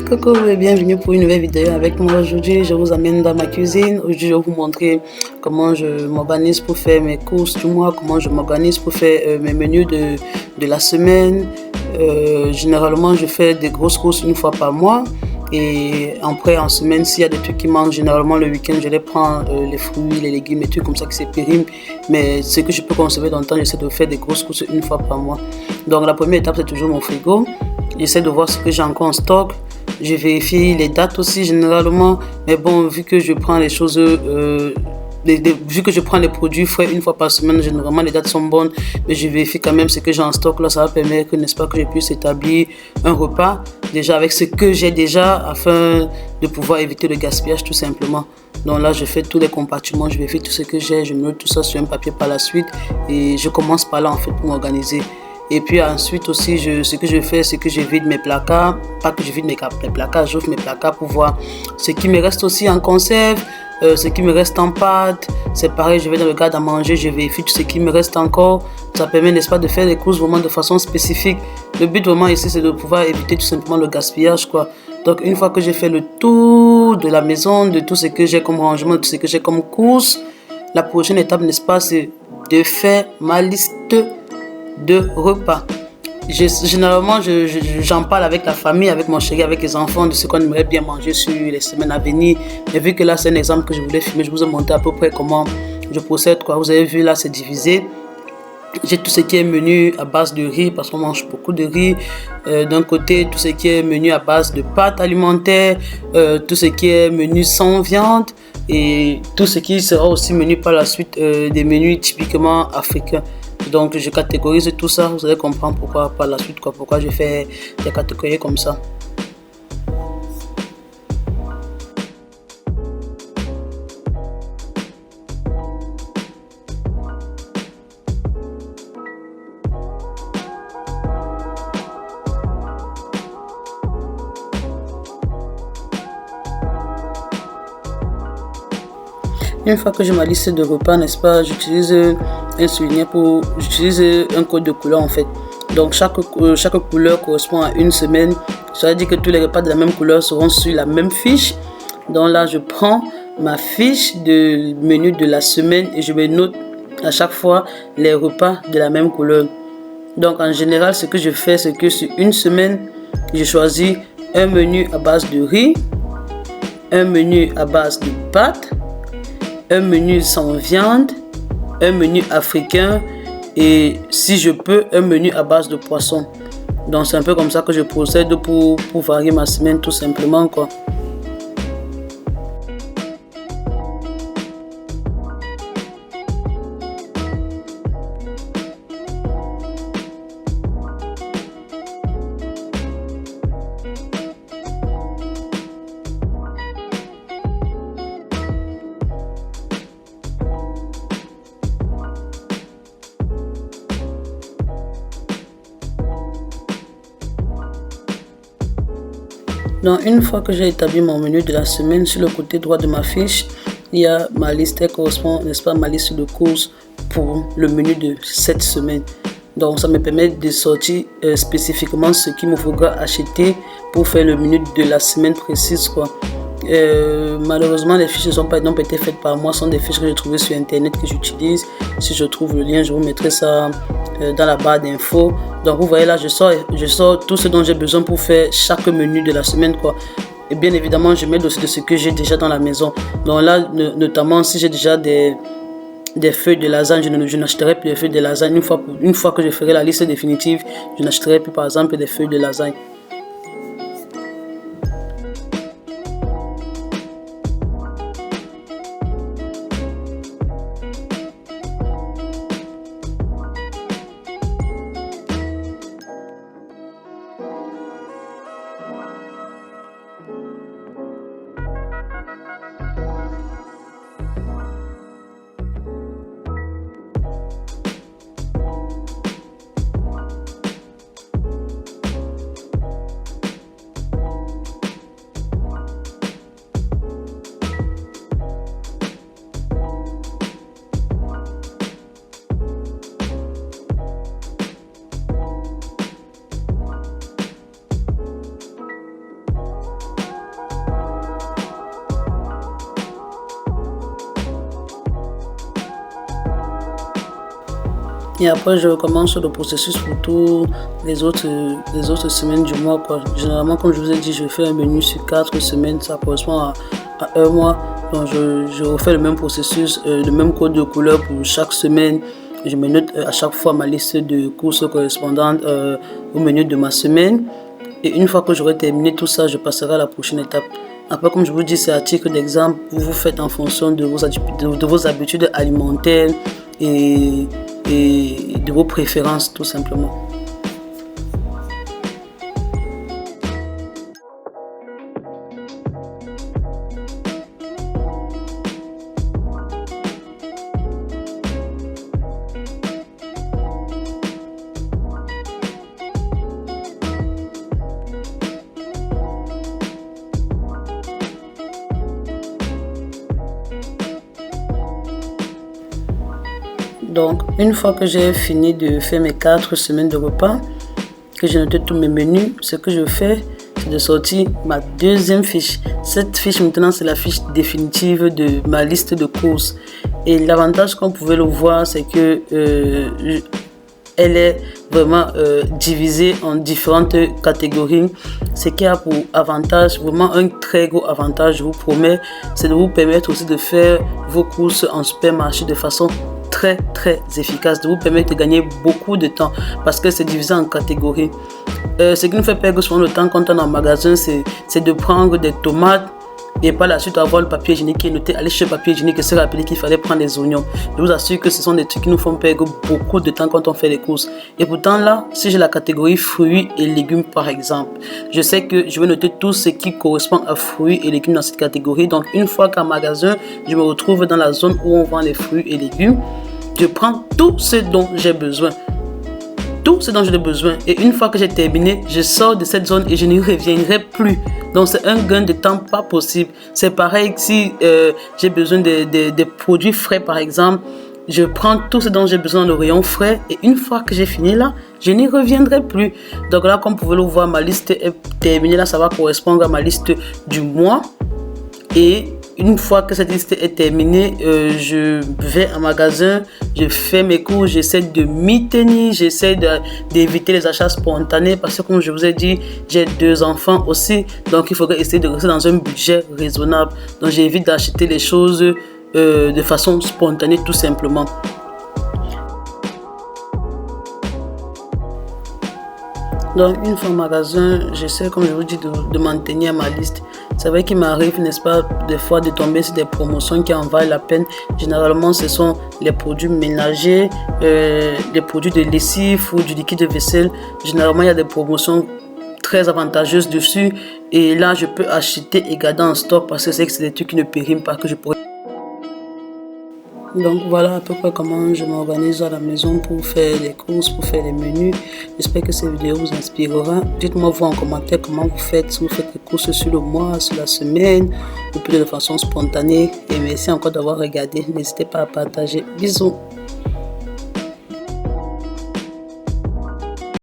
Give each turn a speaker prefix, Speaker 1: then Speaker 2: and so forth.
Speaker 1: Coucou et bienvenue pour une nouvelle vidéo avec moi. Aujourd'hui, je vous amène dans ma cuisine. Aujourd'hui, je vais vous montrer comment je m'organise pour faire mes courses du mois, comment je m'organise pour faire mes menus de la semaine. Généralement, je fais des grosses courses une fois par mois. Et après, en semaine, s'il y a des trucs qui manquent, généralement le week-end, je les prends, les fruits, les légumes, les trucs comme ça qui se périment. Mais ce que je peux conserver dans le temps, j'essaie de faire des grosses courses une fois par mois. Donc, la première étape, c'est toujours mon frigo. J'essaie de voir ce que j'ai encore en stock. Je vérifie les dates aussi généralement, mais bon, vu que je prends les choses, vu que je prends les produits frais une fois par semaine, généralement les dates sont bonnes, mais je vérifie quand même ce que j'ai en stock. Là, ça va permettre, n'est-ce pas, que je puisse établir un repas déjà avec ce que j'ai déjà afin de pouvoir éviter le gaspillage tout simplement. Donc là, je fais tous les compartiments, je vérifie tout ce que j'ai, je mets tout ça sur un papier par la suite et je commence par là en fait pour m'organiser. Et puis ensuite aussi, ce que je fais, c'est que je vide mes placards. Pas que je vide mes placards, j'ouvre mes placards pour voir ce qui me reste aussi en conserve, ce qui me reste en pâte. C'est pareil, je vais dans le garde à manger, je vérifie tout ce qui me reste encore. Ça permet, n'est-ce pas, de faire les courses vraiment de façon spécifique. Le but vraiment ici, c'est de pouvoir éviter tout simplement le gaspillage, quoi. Donc une fois que j'ai fait le tour de la maison, de tout ce que j'ai comme rangement, de tout ce que j'ai comme courses, la prochaine étape, n'est-ce pas, c'est de faire ma liste de repas. Généralement, j'en parle avec la famille, avec mon chéri, avec les enfants, de ce qu'on aimerait bien manger sur les semaines à venir. Et vu que là, c'est un exemple que je voulais filmer, je vous ai montré à peu près comment je procède, quoi. Vous avez vu, là, c'est divisé. J'ai tout ce qui est menu à base de riz, parce qu'on mange beaucoup de riz. D'un côté, tout ce qui est menu à base de pâtes alimentaires, tout ce qui est menu sans viande, et tout ce qui sera aussi menu par la suite, des menus typiquement africains. Donc je catégorise tout ça, vous allez comprendre pourquoi par la suite, pourquoi je fais des catégories comme ça. Une fois que j'ai ma liste de repas, n'est-ce pas, j'utilise un souvenir j'utilise un code de couleur en fait. Donc chaque couleur correspond à une semaine. Ça veut dire que tous les repas de la même couleur seront sur la même fiche. Donc là, je prends ma fiche de menu de la semaine et je me note à chaque fois les repas de la même couleur. Donc en général, ce que je fais, c'est que sur une semaine, je choisis un menu à base de riz, un menu à base de pâtes, un menu sans viande, un menu africain et si je peux, un menu à base de poisson. Donc c'est un peu comme ça que je procède pour varier ma semaine tout simplement, quoi. Donc une fois que j'ai établi mon menu de la semaine, sur le côté droit de ma fiche, il y a ma liste qui correspond, n'est-ce pas, ma liste de courses pour le menu de cette semaine. Donc ça me permet de sortir spécifiquement ce qu'il me faudra acheter pour faire le menu de la semaine précise, quoi. Malheureusement, les fiches n'ont pas été faites par moi, ce sont des fiches que j'ai trouvées sur internet que j'utilise. Si je trouve le lien, je vous mettrai ça dans la barre d'infos. Donc vous voyez là, je sors tout ce dont j'ai besoin pour faire chaque menu de la semaine, quoi. Et bien évidemment, je mets aussi de ce que j'ai déjà dans la maison. Donc là, notamment si j'ai déjà des feuilles de lasagne, je n'achèterai plus des feuilles de lasagne. Une fois que je ferai la liste définitive, je n'achèterai plus par exemple des feuilles de lasagne. Et après, je recommence le processus pour tous les autres semaines du mois, quoi. Généralement, comme je vous ai dit, je fais un menu sur 4 semaines, ça correspond à un mois. Donc, je refais le même processus, le même code de couleur pour chaque semaine. Je me note à chaque fois ma liste de courses correspondantes au menu de ma semaine. Et une fois que j'aurai terminé tout ça, je passerai à la prochaine étape. Après, comme je vous dis, c'est à titre d'exemple, vous faites en fonction de vos habitudes alimentaires et de vos préférences, tout simplement. Donc, une fois que j'ai fini de faire mes 4 semaines de repas, que j'ai noté tous mes menus, ce que je fais, c'est de sortir ma deuxième fiche. Cette fiche, maintenant, c'est la fiche définitive de ma liste de courses. Et l'avantage, comme vous pouvez le voir, c'est que elle est vraiment divisée en différentes catégories. Ce qui a pour avantage, vraiment un très gros avantage, je vous promets, c'est de vous permettre aussi de faire vos courses en supermarché de façon très efficace, de vous permettre de gagner beaucoup de temps parce que c'est divisé en catégories. Ce qui nous fait perdre souvent le temps quand on est en magasin, c'est de prendre des tomates et par la suite avoir le papier hygiénique qui est noté, aller chez le papier hygiénique et se rappeler qu'il fallait prendre des oignons. Je vous assure que ce sont des trucs qui nous font perdre beaucoup de temps quand on fait les courses. Et pourtant là, si j'ai la catégorie fruits et légumes par exemple, je sais que je vais noter tout ce qui correspond à fruits et légumes dans cette catégorie. Donc une fois qu'en magasin, je me retrouve dans la zone où on vend les fruits et légumes, je prends tout ce dont j'ai besoin. Tout ce dont j'ai besoin. Et une fois que j'ai terminé, je sors de cette zone et je n'y reviendrai plus. Donc c'est un gain de temps pas possible. C'est pareil si j'ai besoin des produits frais par exemple. Je prends tout ce dont j'ai besoin dans le rayon frais. Et une fois que j'ai fini là, je n'y reviendrai plus. Donc là, comme vous pouvez le voir, ma liste est terminée. Là, ça va correspondre à ma liste du mois. Et une fois que cette liste est terminée, je vais en magasin, je fais mes courses, j'essaie de m'y tenir, j'essaie d'éviter les achats spontanés parce que comme je vous ai dit, j'ai 2 enfants aussi, donc il faudrait essayer de rester dans un budget raisonnable. Donc j'évite d'acheter les choses de façon spontanée tout simplement. Donc une fois au magasin, j'essaie comme je vous dis de m'en tenir à ma liste. C'est vrai qu'il m'arrive, n'est-ce pas, des fois de tomber sur des promotions qui en valent la peine. Généralement, ce sont les produits ménagers, les produits de lessive ou du liquide de vaisselle. Généralement, il y a des promotions très avantageuses dessus. Et là, je peux acheter et garder en stock parce que c'est des trucs qui ne périment pas, que je pourrais. Donc voilà à peu près comment je m'organise à la maison pour faire les courses, pour faire les menus. J'espère que cette vidéo vous inspirera. Dites-moi vous en commentaire comment vous faites, si vous faites les courses sur le mois, sur la semaine, ou plutôt de façon spontanée. Et merci encore d'avoir regardé. N'hésitez pas à partager. Bisous.